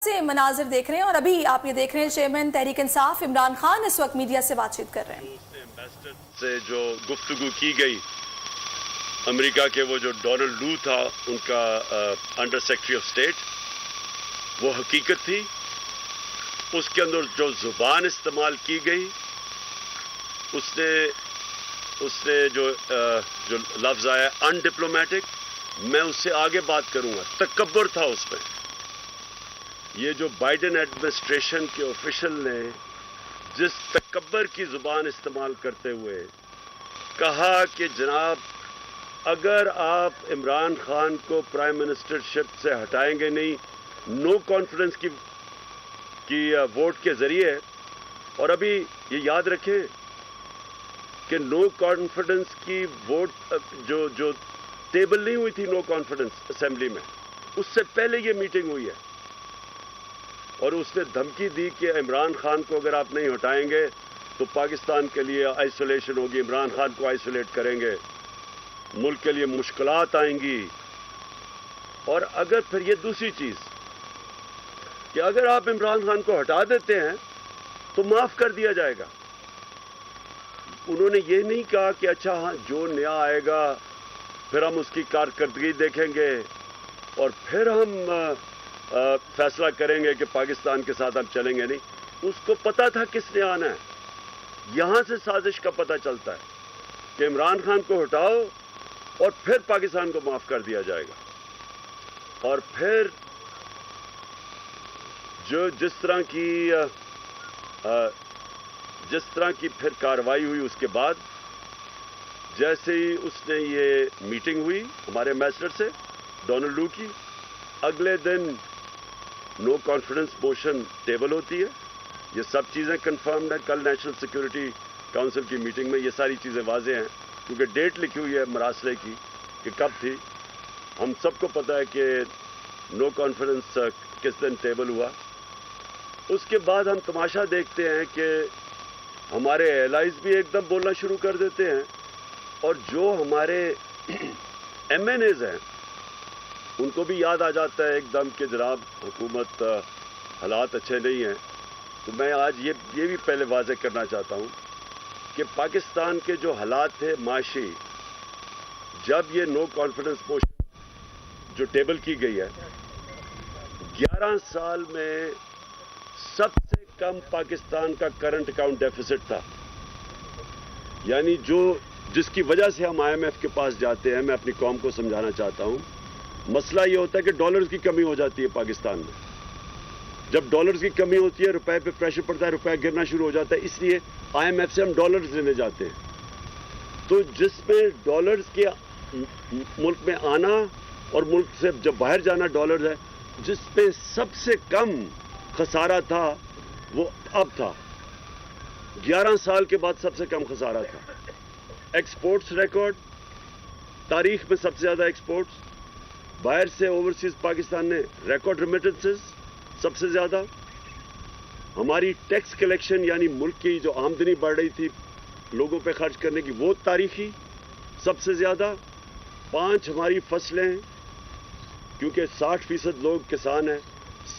سے مناظر دیکھ رہے ہیں اور ابھی آپ یہ دیکھ رہے ہیں چیئرمین تحریک انصاف عمران خان اس وقت میڈیا سے بات چیت کر رہے ہیں۔ سے جو گفتگو کی گئی امریکہ کے وہ جو ڈونلڈ لو تھا ان کا انڈر سیکرٹری آف اسٹیٹ، وہ حقیقت تھی۔ اس کے اندر جو زبان استعمال کی گئی اس نے جو لفظ آیا ان ڈپلومیٹک، میں اس سے آگے بات کروں گا، تکبر تھا اس میں۔ یہ جو بائیڈن ایڈمنسٹریشن کے آفیشل نے جس تکبر کی زبان استعمال کرتے ہوئے کہا کہ جناب اگر آپ عمران خان کو پرائم منسٹر شپ سے ہٹائیں گے نہیں نو کانفیڈنس کی ووٹ کے ذریعے، اور ابھی یہ یاد رکھیں کہ نو کانفیڈنس کی ووٹ جو ٹیبل نہیں ہوئی تھی نو کانفیڈنس اسمبلی میں، اس سے پہلے یہ میٹنگ ہوئی ہے، اور اس نے دھمکی دی کہ عمران خان کو اگر آپ نہیں ہٹائیں گے تو پاکستان کے لیے آئسولیشن ہوگی، عمران خان کو آئسولیٹ کریں گے، ملک کے لیے مشکلات آئیں گی۔ اور اگر پھر یہ دوسری چیز کہ اگر آپ عمران خان کو ہٹا دیتے ہیں تو معاف کر دیا جائے گا۔ انہوں نے یہ نہیں کہا کہ اچھا ہاں جو نیا آئے گا پھر ہم اس کی کارکردگی دیکھیں گے اور پھر ہم فیصلہ کریں گے کہ پاکستان کے ساتھ ہم چلیں گے، نہیں، اس کو پتا تھا کس نے آنا ہے۔ یہاں سے سازش کا پتہ چلتا ہے کہ عمران خان کو ہٹاؤ اور پھر پاکستان کو معاف کر دیا جائے گا۔ اور پھر جس طرح کی پھر کارروائی ہوئی اس کے بعد، جیسے ہی اس نے یہ میٹنگ ہوئی ہمارے ایمبیسڈر سے ڈونلڈ لو کی، اگلے دن نو کانفیڈنس موشن ٹیبل ہوتی ہے۔ یہ سب چیزیں کنفرمڈ ہیں، کل نیشنل سیکورٹی کونسل کی میٹنگ میں یہ ساری چیزیں واضح ہیں، کیونکہ ڈیٹ لکھی ہوئی ہے مراسلے کی کہ کب تھی۔ ہم سب کو پتہ ہے کہ نو کانفیڈنس کس دن ٹیبل ہوا۔ اس کے بعد ہم تماشا دیکھتے ہیں کہ ہمارے ایلائز بھی ایک دم بولنا شروع کر دیتے ہیں، اور جو ہمارے ایم این ایز ہیں ان کو بھی یاد آ جاتا ہے ایک دم کہ جناب حکومت حالات اچھے نہیں ہیں۔ تو میں آج یہ بھی پہلے واضح کرنا چاہتا ہوں کہ پاکستان کے جو حالات تھے معاشی، جب یہ نو کانفیڈنس موشن جو ٹیبل کی گئی ہے، 11 سال میں سب سے کم پاکستان کا کرنٹ اکاؤنٹ ڈیفیسٹ تھا، یعنی جس کی وجہ سے ہم آئی ایم ایف کے پاس جاتے ہیں۔ میں اپنی قوم کو سمجھانا چاہتا ہوں، مسئلہ یہ ہوتا ہے کہ ڈالرز کی کمی ہو جاتی ہے پاکستان میں۔ جب ڈالرز کی کمی ہوتی ہے روپے پہ پریشر پڑتا ہے، روپے گرنا شروع ہو جاتا ہے، اس لیے آئی ایم ایف سے ہم ڈالرز لینے جاتے ہیں۔ تو جس میں ڈالرز کے ملک میں آنا اور ملک سے جب باہر جانا ڈالرز ہے، جس پہ سب سے کم خسارہ تھا وہ اب تھا، 11 سال کے بعد سب سے کم خسارہ تھا۔ ایکسپورٹس ریکارڈ، تاریخ میں سب سے زیادہ ایکسپورٹس، باہر سے اوورسیز پاکستان نے ریکارڈ ریمیٹنسز سب سے زیادہ، ہماری ٹیکس کلیکشن یعنی ملک کی جو آمدنی بڑھ رہی تھی لوگوں پہ خرچ کرنے کی وہ تاریخی سب سے زیادہ، 5 ہماری فصلیں ہیں کیونکہ 60% لوگ کسان ہیں،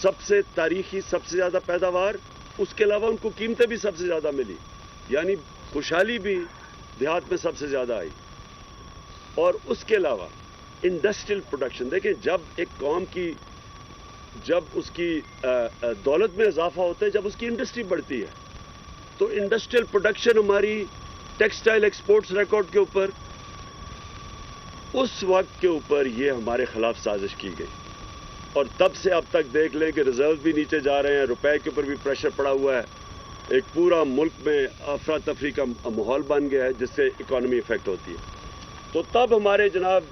سب سے تاریخی سب سے زیادہ پیداوار، اس کے علاوہ ان کو قیمتیں بھی سب سے زیادہ ملی، یعنی خوشحالی بھی دیہات میں سب سے زیادہ آئی۔ اور اس کے علاوہ انڈسٹریل پروڈکشن، دیکھیں جب ایک قوم کی جب اس کی دولت میں اضافہ ہوتا ہے، جب اس کی انڈسٹری بڑھتی ہے، تو انڈسٹریل پروڈکشن ہماری ٹیکسٹائل ایکسپورٹس ریکارڈ کے اوپر، اس وقت کے اوپر یہ ہمارے خلاف سازش کی گئی، اور تب سے اب تک دیکھ لیں کہ ریزرو بھی نیچے جا رہے ہیں، روپے کے اوپر بھی پریشر پڑا ہوا ہے، ایک پورا ملک میں افراتفری کا ماحول بن گیا ہے جس سے اکانومی افیکٹ ہوتی ہے۔ تو تب ہمارے جناب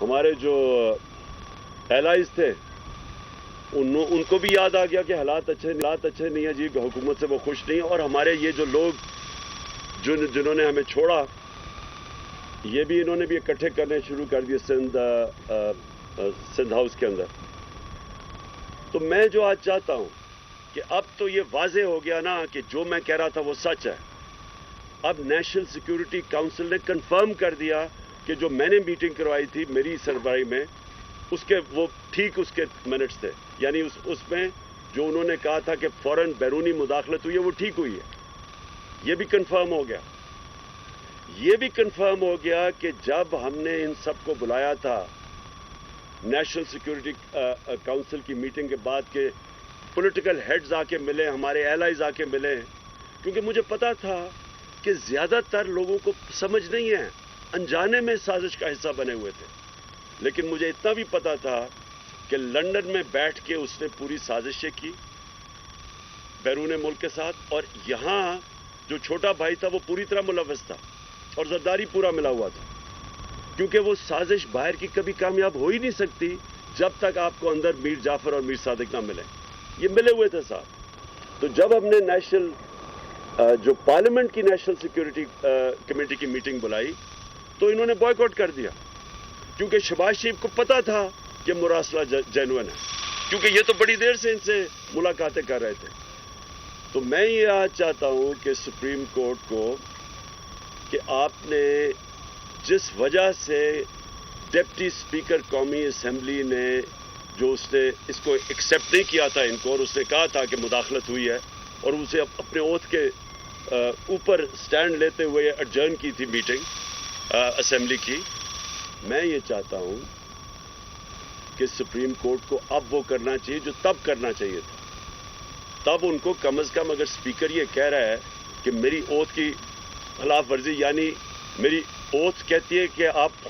ہمارے جو ایلائز تھے ان کو بھی یاد آ گیا کہ حالات اچھے نہیں ہیں جی، حکومت سے وہ خوش نہیں ہیں، اور ہمارے یہ جو لوگ جنہوں نے ہمیں چھوڑا، یہ بھی انہوں نے بھی اکٹھے کرنے شروع کر دیے سندھ ہاؤس کے اندر۔ تو میں جو آج چاہتا ہوں کہ اب تو یہ واضح ہو گیا نا کہ جو میں کہہ رہا تھا وہ سچ ہے۔ اب نیشنل سیکورٹی کونسل نے کنفرم کر دیا کہ جو میں نے میٹنگ کروائی تھی میری سربراہی میں اس کے وہ ٹھیک اس کے منٹس تھے، یعنی اس میں جو انہوں نے کہا تھا کہ فوراً بیرونی مداخلت ہوئی ہے وہ ٹھیک ہوئی ہے. یہ بھی کنفرم ہو گیا. یہ بھی کنفرم ہو گیا کہ جب ہم نے ان سب کو بلایا تھا نیشنل سیکورٹی کاؤنسل کی میٹنگ کے بعد کہ پولیٹیکل ہیڈز آ کے ملے، ہمارے ایلائز آ کے ملے، کیونکہ مجھے پتا تھا کہ زیادہ تر لوگوں کو سمجھ نہیں ہے، انجانے میں سازش کا حصہ بنے ہوئے تھے. لیکن مجھے اتنا بھی پتا تھا کہ لندن میں بیٹھ کے اس نے پوری سازشیں کی بیرون ملک کے ساتھ، اور یہاں جو چھوٹا بھائی تھا وہ پوری طرح ملوث تھا اور زرداری پورا ملا ہوا تھا، کیونکہ وہ سازش باہر کی کبھی کامیاب ہو ہی نہیں سکتی جب تک آپ کو اندر میر جعفر اور میر صادق نہ ملے. یہ ملے ہوئے تھے صاحب. تو جب ہم نے جو پارلیمنٹ کی نیشنل سیکورٹی کمیٹی کی میٹنگ بلائی تو انہوں نے بوائیکاٹ کر دیا، کیونکہ شہباز شریف کو پتا تھا کہ مراسلہ جینوئن ہے، کیونکہ یہ تو بڑی دیر سے ان سے ملاقاتیں کر رہے تھے. تو میں یہ آج چاہتا ہوں کہ سپریم کورٹ کو کہ آپ نے جس وجہ سے ڈپٹی اسپیکر قومی اسمبلی نے جو اس نے اس کو ایکسیپٹ نہیں کیا تھا ان کو، اور اس نے کہا تھا کہ مداخلت ہوئی ہے، اور اسے اپنے اوتھ کے اوپر سٹینڈ لیتے ہوئے ایڈجرن کی تھی میٹنگ اسمبلی کی. میں یہ چاہتا ہوں کہ سپریم کورٹ کو اب وہ کرنا چاہیے جو تب کرنا چاہیے تھا. تب ان کو کم از کم، اگر اسپیکر یہ کہہ رہا ہے کہ میری اوتھ کی خلاف ورزی، یعنی میری اوتھ کہتی ہے کہ آپ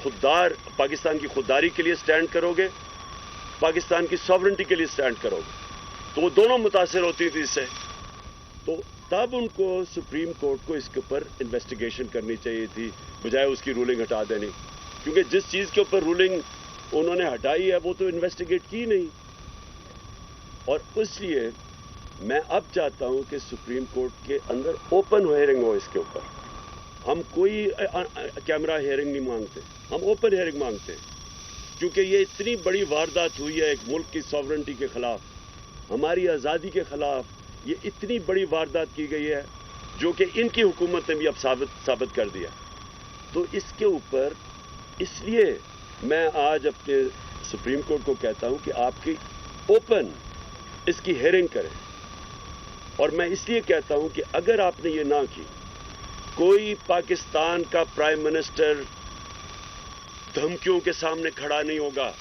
پاکستان کی خودداری کے لیے سٹینڈ کرو گے، پاکستان کی سوورنٹی کے لیے سٹینڈ کرو گے، تو وہ دونوں متاثر ہوتی تھی اس سے. تو تب ان کو سپریم کورٹ کو اس کے اوپر انویسٹیگیشن کرنی چاہیے تھی، بجائے اس کی رولنگ ہٹا دینی، کیونکہ جس چیز کے اوپر رولنگ انہوں نے ہٹائی ہے وہ تو انویسٹیگیٹ کی نہیں. اور اس لیے میں اب چاہتا ہوں کہ سپریم کورٹ کے اندر اوپن ہیئرنگ ہو اس کے اوپر. ہم کوئی کیمرہ ہیئرنگ نہیں مانگتے، ہم اوپن ہیئرنگ مانگتے ہیں، کیونکہ یہ اتنی بڑی واردات ہوئی ہے ایک ملک کی سوورنٹی کے خلاف، ہماری آزادی کے خلاف. یہ اتنی بڑی واردات کی گئی ہے جو کہ ان کی حکومت نے بھی اب ثابت کر دیا. تو اس کے اوپر اس لیے میں آج اپنے سپریم کورٹ کو کہتا ہوں کہ آپ کی اوپن اس کی ہیئرنگ کریں. اور میں اس لیے کہتا ہوں کہ اگر آپ نے یہ نہ کی، کوئی پاکستان کا پرائم منسٹر دھمکیوں کے سامنے کھڑا نہیں ہوگا،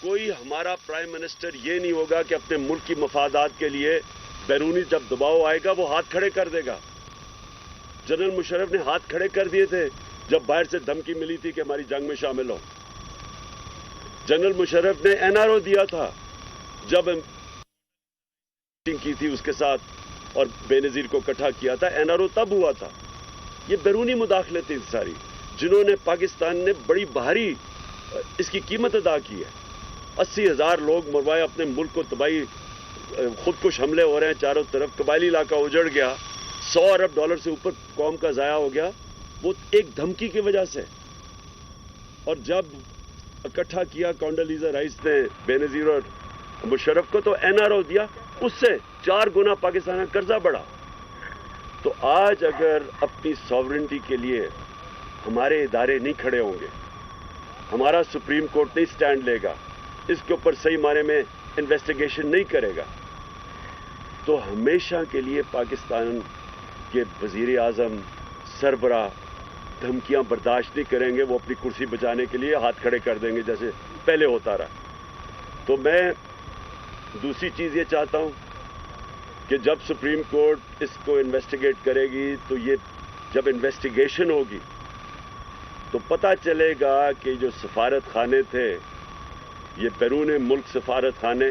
کوئی ہمارا پرائم منسٹر یہ نہیں ہوگا کہ اپنے ملک کی مفادات کے لیے بیرونی جب دباؤ آئے گا وہ ہاتھ کھڑے کر دے گا. جنرل مشرف نے ہاتھ کھڑے کر دیے تھے جب باہر سے دھمکی ملی تھی کہ ہماری جنگ میں شامل ہو. جنرل مشرف نے NRO دیا تھا جب میٹنگ کی تھی اس کے ساتھ اور بے نظیر کو اکٹھا کیا تھا. NRO تب ہوا تھا. یہ بیرونی مداخلت تھی ساری، جنہوں نے پاکستان نے بڑی بھاری اس کی قیمت ادا کی ہے. 80,000 لوگ مروائے، اپنے ملک کو تباہی، خودکش حملے ہو رہے ہیں چاروں طرف، قبائلی علاقہ اجڑ گیا، $100 ارب سے اوپر قوم کا ضائع ہو گیا، وہ ایک دھمکی کی وجہ سے. اور جب اکٹھا کیا کونڈولیزا رائس نے بے نظیر اور مشرف کو تو NRO دیا، اس سے 4 گنا پاکستان کا قرضہ بڑھا. تو آج اگر اپنی سوورنٹی کے لیے ہمارے ادارے نہیں کھڑے ہوں گے، ہمارا سپریم کورٹ نہیں سٹینڈ لے گا، اس کے اوپر صحیح معنی میں انویسٹیگیشن نہیں کرے گا، تو ہمیشہ کے لیے پاکستان کے وزیر اعظم، سربراہ دھمکیاں برداشت نہیں کریں گے. وہ اپنی کرسی بچانے کے لیے ہاتھ کھڑے کر دیں گے جیسے پہلے ہوتا رہا. تو میں دوسری چیز یہ چاہتا ہوں کہ جب سپریم کورٹ اس کو انویسٹیگیٹ کرے گی تو یہ جب انویسٹیگیشن ہوگی تو پتہ چلے گا کہ جو سفارت خانے تھے، یہ بیرون ملک سفارت خانے،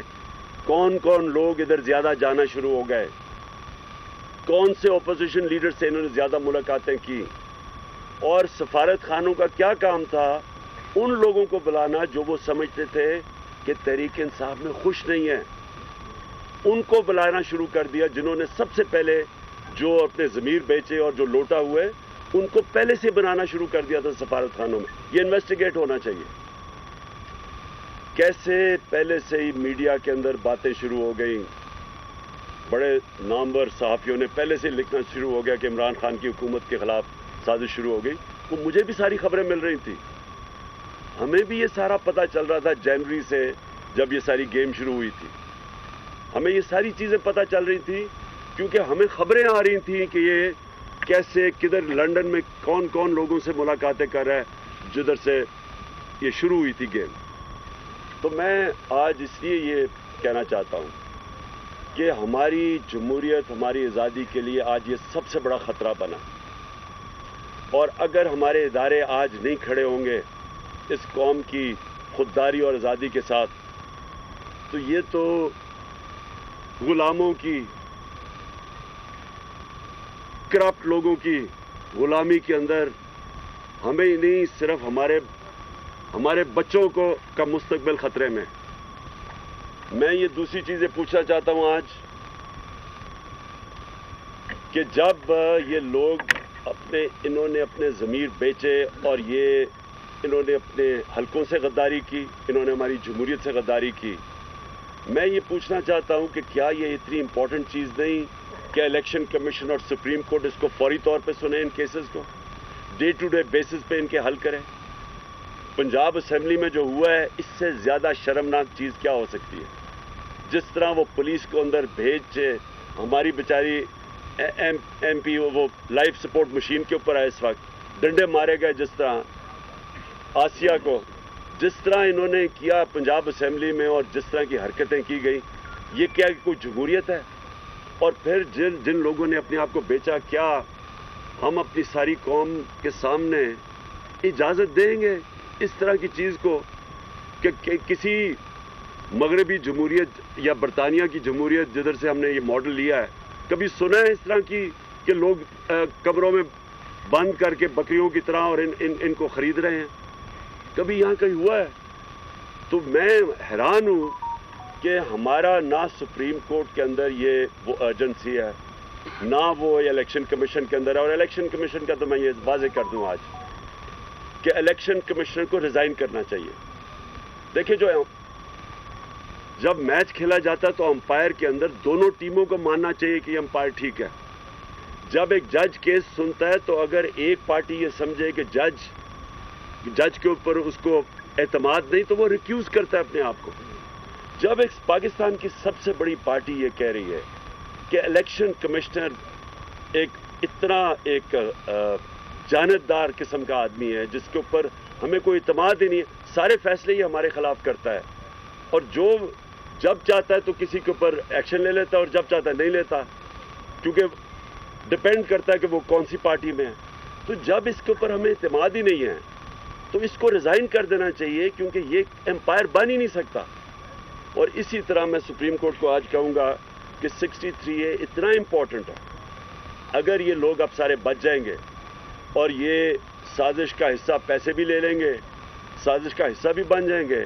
کون کون لوگ ادھر زیادہ جانا شروع ہو گئے، کون سے اپوزیشن لیڈر سے انہوں نے زیادہ ملاقاتیں کی، اور سفارت خانوں کا کیا کام تھا ان لوگوں کو بلانا جو وہ سمجھتے تھے کہ تحریک انصاف میں خوش نہیں ہے. ان کو بلانا شروع کر دیا جنہوں نے سب سے پہلے جو اپنے ضمیر بیچے اور جو لوٹا ہوئے، ان کو پہلے سے بنانا شروع کر دیا تھا سفارت خانوں میں. یہ انویسٹیگیٹ ہونا چاہیے. کیسے پہلے سے ہی میڈیا کے اندر باتیں شروع ہو گئیں، بڑے نامور صحافیوں نے پہلے سے لکھنا شروع ہو گیا کہ عمران خان کی حکومت کے خلاف سازش شروع ہو گئی. وہ مجھے بھی ساری خبریں مل رہی تھی، ہمیں بھی یہ سارا پتہ چل رہا تھا جنوری سے جب یہ ساری گیم شروع ہوئی تھی. ہمیں یہ ساری چیزیں پتہ چل رہی تھی کیونکہ ہمیں خبریں آ رہی تھیں کہ یہ کیسے کدھر لنڈن میں کون کون لوگوں سے ملاقاتیں کر رہا ہے جدھر سے یہ شروع ہوئی تھی گیم. تو میں آج اس لیے یہ کہنا چاہتا ہوں کہ ہماری جمہوریت ہماری آزادی کے لیے آج یہ سب سے بڑا خطرہ بنا. اور اگر ہمارے ادارے آج نہیں کھڑے ہوں گے اس قوم کی خودداری اور آزادی کے ساتھ تو یہ تو غلاموں کی کرپٹ لوگوں کی غلامی کے اندر ہمیں نہیں صرف ہمارے بچوں کا مستقبل خطرے میں. میں یہ دوسری چیزیں پوچھنا چاہتا ہوں آج کہ جب یہ لوگ انہوں نے اپنے ضمیر بیچے اور انہوں نے اپنے حلقوں سے غداری کی, انہوں نے ہماری جمہوریت سے غداری کی, میں یہ پوچھنا چاہتا ہوں کہ کیا یہ اتنی امپورٹنٹ چیز نہیں کہ الیکشن کمیشن اور سپریم کورٹ اس کو فوری طور پہ سنیں, ان کیسز کو ڈے ٹو ڈے بیسس پہ ان کے حل کریں. پنجاب اسمبلی میں جو ہوا ہے اس سے زیادہ شرمناک چیز کیا ہو سکتی ہے؟ جس طرح وہ پولیس کو اندر بھیج ہماری بیچاری ایم پی وہ لائف سپورٹ مشین کے اوپر ہے, اس وقت ڈنڈے مارے گئے, جس طرح آسیہ کو جس طرح انہوں نے کیا پنجاب اسمبلی میں اور جس طرح کی حرکتیں کی گئی, یہ کیا کوئی جمہوریت ہے؟ اور پھر جن لوگوں نے اپنے آپ کو بیچا, کیا ہم اپنی ساری قوم کے سامنے اجازت دیں گے اس طرح کی چیز کو کہ کسی مغربی جمہوریت یا برطانیہ کی جمہوریت جدھر سے ہم نے یہ ماڈل لیا ہے, کبھی سنا ہے اس طرح کی کہ لوگ قبروں میں بند کر کے بکریوں کی طرح اور ان کو خرید رہے ہیں؟ کبھی یہاں کہیں ہوا ہے؟ تو میں حیران ہوں کہ ہمارا نہ سپریم کورٹ کے اندر یہ وہ ارجنسی ہے, نہ وہ الیکشن کمیشن کے اندر ہے. اور الیکشن کمیشن کا تو میں یہ واضح کر دوں آج کہ الیکشن کمشنر کو ریزائن کرنا چاہیے. دیکھیں جب میچ کھیلا جاتا تو امپائر کے اندر دونوں ٹیموں کو ماننا چاہیے کہ یہ امپائر ٹھیک ہے. جب ایک جج کیس سنتا ہے تو اگر ایک پارٹی یہ سمجھے کہ جج کے اوپر اس کو اعتماد نہیں تو وہ ریکیوز کرتا ہے اپنے آپ کو. جب ایک پاکستان کی سب سے بڑی پارٹی یہ کہہ رہی ہے کہ الیکشن کمشنر اتنا ایک جانبدار قسم کا آدمی ہے جس کے اوپر ہمیں کوئی اعتماد ہی نہیں ہے, سارے فیصلے ہی ہمارے خلاف کرتا ہے, اور جب چاہتا ہے تو کسی کے اوپر ایکشن لے لیتا ہے اور جب چاہتا ہے نہیں لیتا, کیونکہ ڈپینڈ کرتا ہے کہ وہ کون سی پارٹی میں ہے. تو جب اس کے اوپر ہمیں اعتماد ہی نہیں ہے تو اس کو ریزائن کر دینا چاہیے, کیونکہ یہ امپائر بن ہی نہیں سکتا. اور اسی طرح میں سپریم کورٹ کو آج کہوں گا کہ 63A اتنا امپورٹنٹ ہے. اگر یہ لوگ اب سارے بچ جائیں گے اور یہ سازش کا حصہ پیسے بھی لے لیں گے, سازش کا حصہ بھی بن جائیں گے,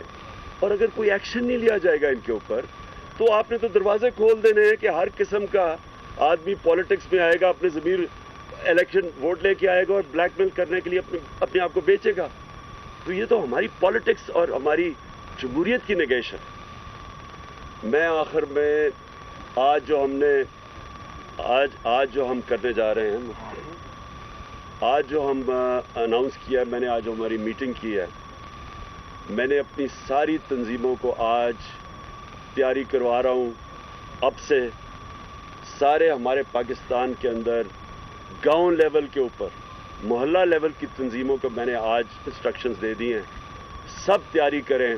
اور اگر کوئی ایکشن نہیں لیا جائے گا ان کے اوپر تو آپ نے تو دروازے کھول دینے ہیں کہ ہر قسم کا آدمی پالیٹکس میں آئے گا, اپنے ضمیر الیکشن ووٹ لے کے آئے گا اور بلیک میل کرنے کے لیے اپنے آپ کو بیچے گا. تو یہ تو ہماری پالیٹکس اور ہماری جمہوریت کی نگیش ہے. میں آخر میں آج جو ہم کرنے جا رہے ہیں, آج جو ہم اناؤنس کیا ہے, میں نے آج ہماری میٹنگ کی ہے, میں نے اپنی ساری تنظیموں کو آج تیاری کروا رہا ہوں. اب سے سارے ہمارے پاکستان کے اندر گاؤں لیول کے اوپر, محلہ لیول کی تنظیموں کو میں نے آج انسٹرکشنز دے دی ہیں, سب تیاری کریں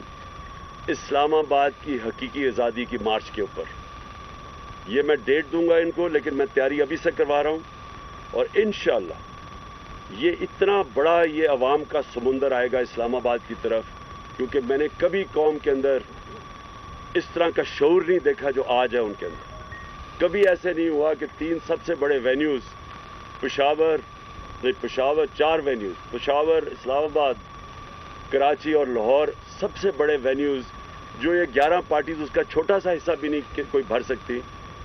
اسلام آباد کی حقیقی آزادی کی مارچ کے اوپر. یہ میں ڈیٹ دوں گا ان کو, لیکن میں تیاری ابھی سے کروا رہا ہوں, اور انشاءاللہ یہ اتنا بڑا یہ عوام کا سمندر آئے گا اسلام آباد کی طرف, کیونکہ میں نے کبھی قوم کے اندر اس طرح کا شعور نہیں دیکھا جو آج ہے ان کے اندر. کبھی ایسے نہیں ہوا کہ 3 سب سے بڑے وینیوز پشاور 4 وینیوز, پشاور, اسلام آباد, کراچی اور لاہور, سب سے بڑے وینیوز جو یہ 11 پارٹیز اس کا چھوٹا سا حصہ بھی نہیں کوئی بھر سکتی,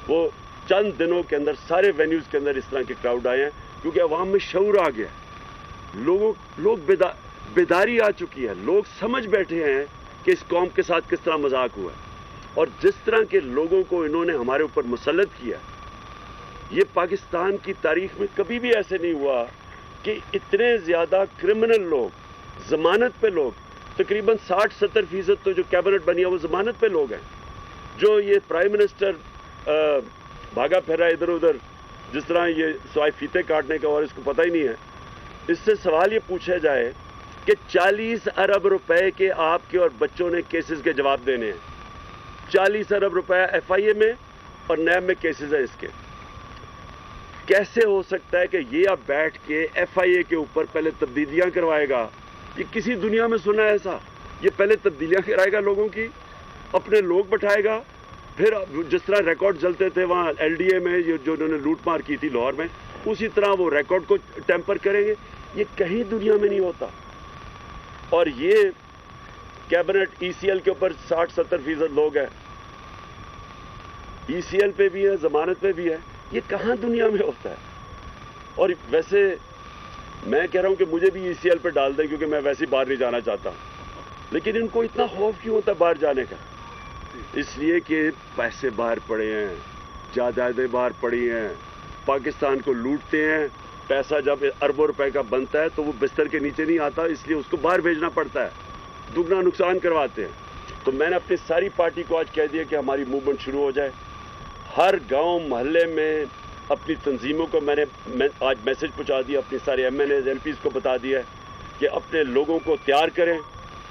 وہ چند دنوں کے اندر سارے وینیوز کے اندر اس طرح کے کراؤڈ آئے ہیں, کیونکہ عوام میں شعور آ گیا, لوگ بیداری آ چکی ہے, لوگ سمجھ بیٹھے ہیں کہ اس قوم کے ساتھ کس طرح مذاق ہوا ہے. اور جس طرح کے لوگوں کو انہوں نے ہمارے اوپر مسلط کیا, یہ پاکستان کی تاریخ میں کبھی بھی ایسے نہیں ہوا کہ اتنے زیادہ کرمنل لوگ, ضمانت پہ لوگ, تقریباً 60-70% تو جو کیبنٹ بنی ہے وہ ضمانت پہ لوگ ہیں. جو یہ پرائم منسٹر بھاگا پھرا ادھر ادھر جس طرح یہ سوائے فیتے کاٹنے کا اور اس کو پتہ ہی نہیں ہے. اس سے سوال یہ پوچھا جائے کہ 40 ارب روپے کے آپ کے اور بچوں نے کیسز کے جواب دینے ہیں. 40 ارب روپے ایف آئی اے میں اور نیب میں کیسز ہیں اس کے. کیسے ہو سکتا ہے کہ یہ اب بیٹھ کے ایف آئی اے کے اوپر پہلے تبدیلیاں کروائے گا؟ یہ کسی دنیا میں سنا ہے ایسا؟ یہ پہلے تبدیلیاں کرائے گا لوگوں کی، اپنے لوگ بٹھائے گا، پھر جس طرح ریکارڈ چلتے تھے وہاں ایل ڈی اے میں جو انہوں نے لوٹ مار کی تھی لاہور میں، اسی طرح وہ ریکارڈ کو ٹیمپر کریں گے. یہ کہیں دنیا میں نہیں ہوتا. اور یہ کیبنٹ ای سی ایل کے اوپر 60-70% لوگ ہیں، ای سی ایل پہ بھی ہے، ضمانت پہ بھی ہے. یہ کہاں دنیا میں ہوتا ہے؟ اور ویسے میں کہہ رہا ہوں کہ مجھے بھی ای سی ایل پہ ڈال دیں کیونکہ میں ویسے ہی باہر نہیں جانا چاہتا، لیکن ان کو اتنا خوف کیوں ہوتا ہے باہر جانے کا؟ اس لیے کہ پیسے باہر پڑے ہیں، جائیدادیں باہر پڑی ہیں، پاکستان کو لوٹتے ہیں. پیسہ جب اربوں روپے کا بنتا ہے تو وہ بستر کے نیچے نہیں آتا، اس لیے اس کو باہر بھیجنا پڑتا ہے، دگنا نقصان کرواتے ہیں. تو میں نے اپنی ساری پارٹی کو آج کہہ دیا کہ ہماری موومنٹ شروع ہو جائے. ہر گاؤں محلے میں اپنی تنظیموں کو میں نے آج میسج پہنچا دیا، اپنی سارے MNAs MPs کو بتا دیا کہ اپنے لوگوں کو تیار کریں،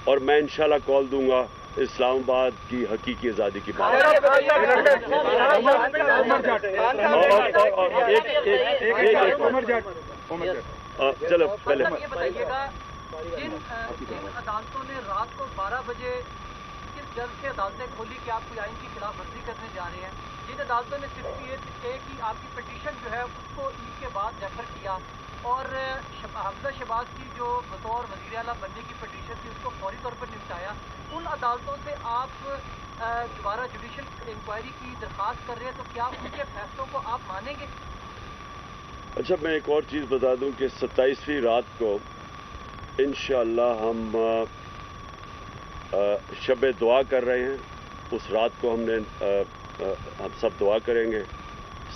اور میں انشاءاللہ کال دوں گا اسلام آباد کی حقیقی آزادی کی بات. چلو پہلے جن عدالتوں نے رات کو 12 بجے کس جج سے عدالتیں کھولی کہ آپ کوئی آئین کی خلاف ورزی کرنے جا رہے ہیں، جن عدالتوں نے صرف یہ کی آپ کی پٹیشن جو ہے اس کو عید کے بعد ریفر کیا، اور حمزہ شہباز کی جو بطور وزیر اعلیٰ بننے کی پٹیشن تھی اس کو فوری طور پر نمٹایا، ان عدالتوں سے آپ دوبارہ جوڈیشل انکوائری کی درخواست کر رہے ہیں، تو کیا ان کے فیصلوں کو آپ مانیں گے؟ اچھا، میں ایک اور چیز بتا دوں کہ 27ویں رات کو انشاءاللہ ہم شب دعا کر رہے ہیں. اس رات کو ہم سب دعا کریں گے،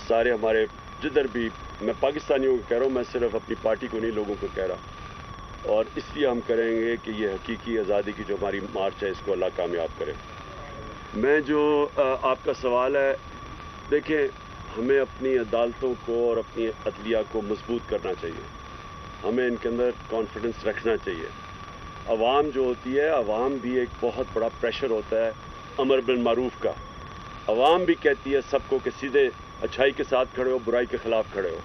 سارے ہمارے جدھر بھی، میں پاکستانیوں کو کہہ رہا ہوں، میں صرف اپنی پارٹی کو نہیں لوگوں کو کہہ رہا، اور اس لیے ہم کریں گے کہ یہ حقیقی آزادی کی جو ہماری مارچ ہے اس کو اللہ کامیاب کرے. میں جو آپ کا سوال ہے، دیکھیں ہمیں اپنی عدالتوں کو اور اپنی عدلیہ کو مضبوط کرنا چاہیے، ہمیں ان کے اندر کانفیڈنس رکھنا چاہیے. عوام جو ہوتی ہے، عوام بھی ایک بہت بڑا پریشر ہوتا ہے امر بالمعروف کا. عوام بھی کہتی ہے سب کو کہ سیدھے اچھائی کے ساتھ کھڑے ہو، برائی کے خلاف کھڑے ہو.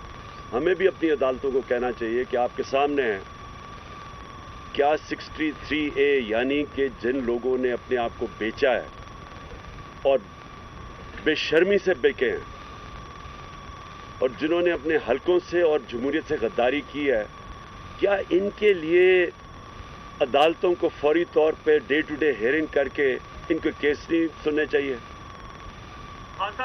ہمیں بھی اپنی عدالتوں کو کہنا چاہیے کہ آپ کے سامنے ہے کیا 63A، یعنی کہ جن لوگوں نے اپنے آپ کو بیچا ہے اور بے شرمی سے بیکے ہیں، اور جنہوں نے اپنے حلقوں سے اور جمہوریت سے غداری کی ہے، کیا ان کے لیے عدالتوں کو فوری طور پہ ڈے ٹو ڈے ہیئرنگ کر کے ان کو کیس نہیں سننے چاہیے؟ آپ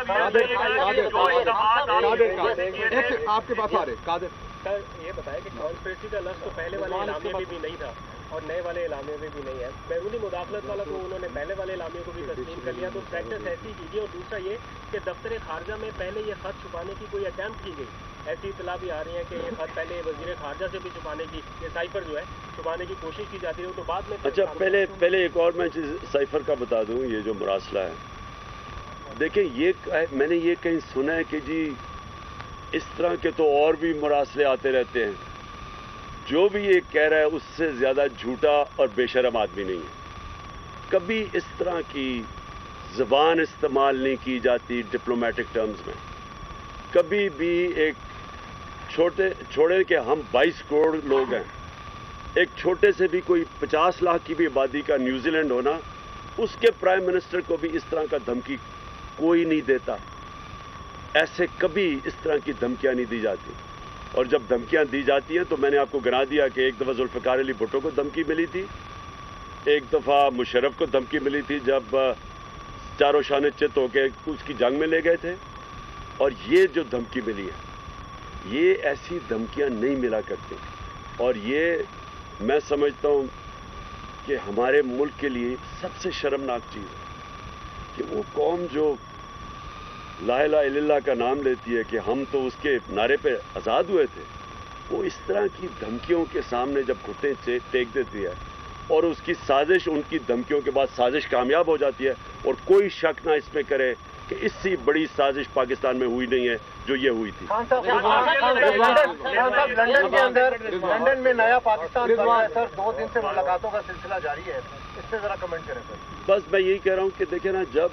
کے پاس آ رہے قادر سر، یہ بتائیں کہ کانسپریسی کا لفظ تو پہلے والے اعلامیے میں بھی نہیں تھا اور نئے والے اعلامیے میں بھی نہیں ہے. بیرونی مداخلت والا تو انہوں نے پہلے والے اعلامیے کو بھی تسلیم کر لیا، تو پریکٹس ایسی کیجیے. اور دوسرا یہ کہ دفتر خارجہ میں پہلے یہ خط چھپانے کی کوئی اٹیمپٹ کی گئی، ایسی اطلاع بھی آ رہی ہے کہ یہ خط پہلے وزیر خارجہ سے بھی چھپانے کی، یہ سائفر جو ہے چھپانے کی کوشش کی جاتی ہے، تو بعد میں. اچھا، پہلے ایک اور میں چیز سائفر کا بتا دوں. یہ جو مراسلہ ہے، دیکھیں میں نے یہ کہیں سنا ہے کہ جی اس طرح کے تو اور بھی مراسلے آتے رہتے ہیں. جو بھی یہ کہہ رہا ہے اس سے زیادہ جھوٹا اور بے شرم آدمی نہیں ہے. کبھی اس طرح کی زبان استعمال نہیں کی جاتی ڈپلومیٹک ٹرمز میں. کبھی بھی ایک چھوڑے کہ ہم 22 کروڑ لوگ ہیں، ایک چھوٹے سے بھی کوئی 50 لاکھ کی بھی آبادی کا نیوزی لینڈ ہونا، اس کے پرائم منسٹر کو بھی اس طرح کا دھمکی کوئی نہیں دیتا. ایسے کبھی اس طرح کی دھمکیاں نہیں دی جاتی. اور جب دھمکیاں دی جاتی ہیں تو میں نے آپ کو گنا دیا کہ ایک دفعہ ذوالفقار علی بھٹو کو دھمکی ملی تھی، ایک دفعہ مشرف کو دھمکی ملی تھی جب چاروں شانے چت ہو کے اس کی جنگ میں لے گئے تھے. اور یہ جو دھمکی ملی ہے، یہ ایسی دھمکیاں نہیں ملا کرتی. اور یہ میں سمجھتا ہوں کہ ہمارے ملک کے لیے سب سے شرمناک چیز ہے کہ وہ قوم جو لا الہ الا اللہ کا نام لیتی ہے کہ ہم تو اس کے نعرے پہ آزاد ہوئے تھے، وہ اس طرح کی دھمکیوں کے سامنے جب گھٹنے ٹیک دیتی ہے اور اس کی سازش, ان کی دھمکیوں کے بعد سازش کامیاب ہو جاتی ہے, اور کوئی شک نہ اس میں کرے کہ اس سے بڑی سازش پاکستان میں ہوئی نہیں ہے جو یہ ہوئی تھی. لندن کے اندر, لندن میں نیا پاکستان بن رہا ہے سر, 2 دن سے ملاقاتوں کا سلسلہ جاری ہے, اس پہ ذرا کمنٹ کریں سر. بس میں یہی کہہ رہا ہوں کہ دیکھیں نا, جب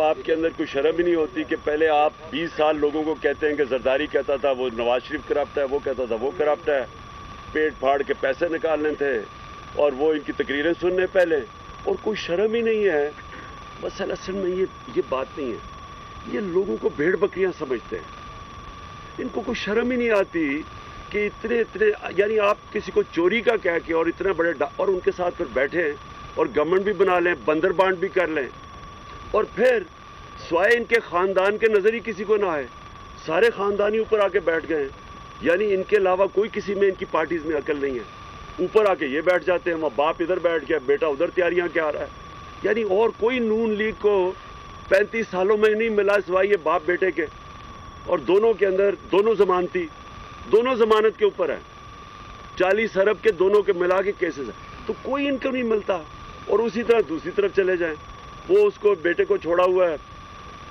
آپ کے اندر کوئی شرم ہی نہیں ہوتی کہ پہلے آپ 20 سال لوگوں کو کہتے ہیں کہ زرداری کہتا تھا وہ نواز شریف کرپٹ ہے, وہ کہتا تھا وہ کرپٹ ہے, پیٹ پھاڑ کے پیسے نکالنے تھے اور وہ ان کی تقریریں سننے پہلے, اور کوئی شرم ہی نہیں ہے. بس اصل میں یہ بات نہیں ہے, یہ لوگوں کو بھیڑ بکریاں سمجھتے ہیں, ان کو کوئی شرم ہی نہیں آتی کہ اتنے یعنی آپ کسی کو چوری کا کہہ کے اور اتنے بڑے اور ان کے ساتھ پھر بیٹھے اور گورنمنٹ بھی بنا لیں, بندر بانٹ بھی کر لیں, اور پھر سوائے ان کے خاندان کے نظر ہی کسی کو نہ آئے, سارے خاندانی اوپر آ کے بیٹھ گئے ہیں. یعنی ان کے علاوہ کوئی کسی میں ان کی پارٹیز میں عقل نہیں ہے. اوپر آ کے یہ بیٹھ جاتے ہیں, وہ باپ ادھر بیٹھ گیا, بیٹا ادھر تیاریاں کیا رہا ہے. یعنی اور کوئی نون لیگ کو 35 سالوں میں نہیں ملا سوائے یہ باپ بیٹے کے, اور دونوں کے اندر دونوں ضمانت کے اوپر ہے, 40 ارب کے دونوں کے ملا کے کیسز ہیں, تو کوئی ان کو نہیں ملتا. اور اسی طرح دوسری طرف چلے جائیں, وہ اس کو بیٹے کو چھوڑا ہوا ہے,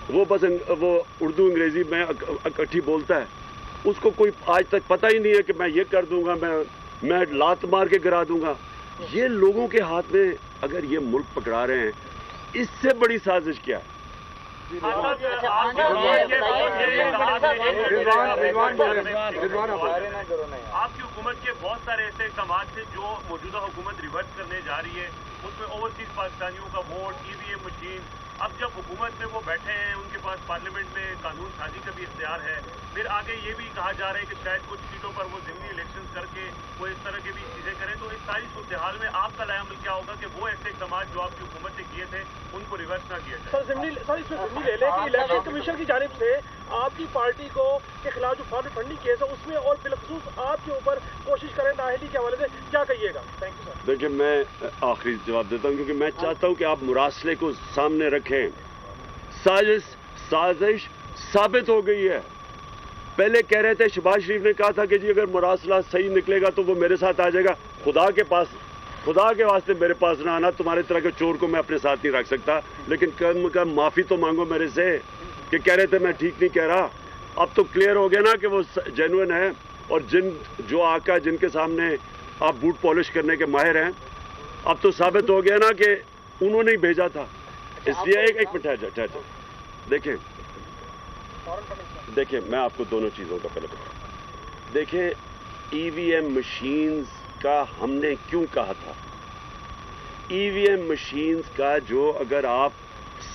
وہ بس وہ اردو انگریزی میں اکٹھی بولتا ہے, اس کو کوئی آج تک پتہ ہی نہیں ہے کہ میں یہ کر دوں گا, میں لات مار کے گرا دوں گا. یہ لوگوں کے ہاتھ میں اگر یہ ملک پکڑا رہے ہیں, اس سے بڑی سازش کیا ہے؟ آپ کی حکومت کے بہت سارے ایسے اقدامات تھے جو موجودہ حکومت ریورس کرنے جا رہی ہے, اس میں اوورسیز پاکستانیوں کا ووٹ, EVM مشین. اب جب حکومت میں وہ بیٹھے ہیں, ان کے پاس پارلیمنٹ میں قانون سازی کا بھی اختیار ہے, پھر آگے یہ بھی کہا جا رہا ہے کہ شاید کچھ سیٹوں پر وہ ضمنی الیکشن کر کے وہ اس طرح کی بھی چیزیں کریں. تو اس ساری صورتحال میں آپ کا لائے عمل کیا ہوگا کہ وہ ایسے اقدامات جو آپ کی حکومت نے کیے تھے ان کو ریورس نہ کیا جائے؟ سر ضمنی لے لیں کہ الیکشن کمیشن کی جانب سے آپ کی پارٹی کے خلاف جو فارم فنڈنگ کیس ہے اس میں, اور بالخصوص آپ کے اوپر کوشش کریں نااہلی کے حوالے سے, کیا کہیے گا؟ Thank you sir. دیکھیں, میں آخری جواب دیتا ہوں کیونکہ میں چاہتا ہوں کہ آپ مراسلے کو سامنے رکھیں. سازش ثابت ہو گئی ہے. پہلے کہہ رہے تھے, شہباز شریف نے کہا تھا کہ جی اگر مراسلہ صحیح نکلے گا تو وہ میرے ساتھ آ جائے گا. خدا کے واسطے میرے پاس نہ آنا, تمہارے طرح کے چور کو میں اپنے ساتھ نہیں رکھ سکتا, لیکن کم معافی تو مانگو میرے سے کہ کہہ رہے تھے میں ٹھیک نہیں کہہ رہا. اب تو کلیئر ہو گیا نا کہ وہ جینوئن ہے, اور جو آقا جن کے سامنے آپ بوٹ پالش کرنے کے ماہر ہیں, اب تو ثابت ہو گیا نا کہ انہوں نے ہی بھیجا تھا. اس لیے ایک منٹ ٹھہر جاؤ. دیکھیں میں آپ کو دونوں چیزوں کا پہلے بتاؤں. دیکھیں, EVM مشینز کا ہم نے کیوں کہا تھا؟ EVM مشینز کا جو اگر آپ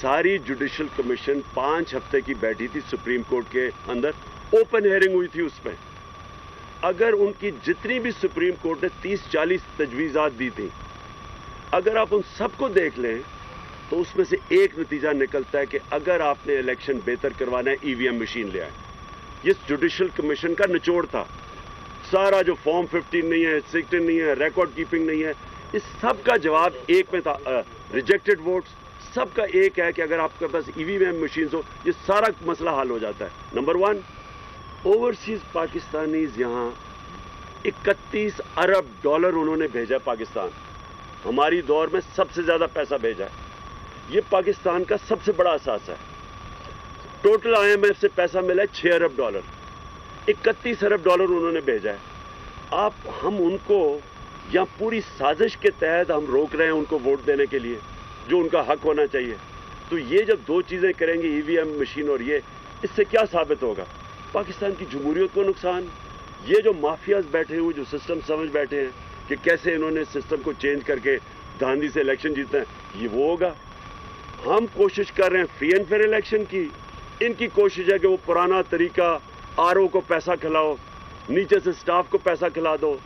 ساری جوڈیشل کمیشن 5 ہفتے کی بیٹھی تھی سپریم کورٹ کے اندر, اوپن ہیئرنگ ہوئی تھی اس پہ, اگر ان کی جتنی بھی سپریم کورٹ نے 30-40 تجویزات دی تھی, اگر آپ ان سب کو دیکھ لیں تو اس میں سے ایک نتیجہ نکلتا ہے کہ اگر آپ نے الیکشن بہتر کروانا ہے EVM مشین لے آئے. یہ جوڈیشل کمیشن کا نچوڑ تھا. سارا جو فارم 15 نہیں ہے, 16 نہیں ہے, ریکارڈ کیپنگ نہیں ہے, اس سب کا جواب ایک میں تھا. ریجیکٹڈ ووٹس, سب کا ایک ہے کہ اگر آپ کے پاس EVM مشینز ہو یہ سارا مسئلہ حل ہو جاتا ہے. نمبر 1, اوورسیز پاکستانیز یہاں 31 ارب ڈالر انہوں نے بھیجا پاکستان. ہماری دور میں سب سے زیادہ پیسہ بھیجا ہے. یہ پاکستان کا سب سے بڑا اثاثہ ہے. ٹوٹل IMF سے پیسہ ملا ہے 6 ارب ڈالر. 31 ارب ڈالر انہوں نے بھیجا ہے. ہم ان کو یا پوری سازش کے تحت ہم روک رہے ہیں ان کو ووٹ دینے کے لیے جو ان کا حق ہونا چاہیے. تو یہ جب 2 چیزیں کریں گے, EVM مشین اور یہ, اس سے کیا ثابت ہوگا؟ پاکستان کی جمہوریت کو نقصان. یہ جو مافیاز بیٹھے ہوئے جو سسٹم سمجھ بیٹھے ہیں کہ کیسے انہوں نے سسٹم کو چینج کر کے دھاندلی سے الیکشن جیتنا ہے, یہ وہ ہوگا. ہم کوشش کر رہے ہیں فری اینڈ فیئر الیکشن کی, ان کی کوشش ہے کہ وہ پرانا طریقہ RO کو پیسہ کھلاؤ, نیچے سے سٹاف کو پیسہ کھلا دو,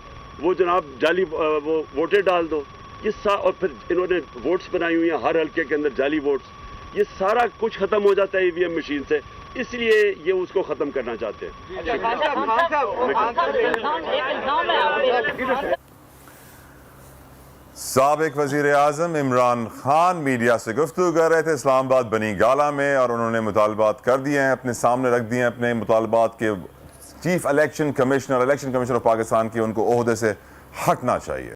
وہ جناب جعلی وہ ووٹیں ڈال دو. یہ اور پھر انہوں نے ووٹس بنائی ہوئی ہیں ہر حلقے کے اندر, جعلی ووٹس. یہ سارا کچھ ختم ہو جاتا ہے EVM مشین سے, اس لیے یہ اس کو ختم کرنا چاہتے ہیں. سابق وزیر اعظم عمران خان میڈیا سے گفتگو کر رہے تھے اسلام آباد بنی گالہ میں, اور انہوں نے مطالبات کر دیے ہیں, اپنے سامنے رکھ دیے ہیں اپنے مطالبات کے chief election commissioner of Pakistan کی ان کو عہدے سے ہٹنا چاہیے.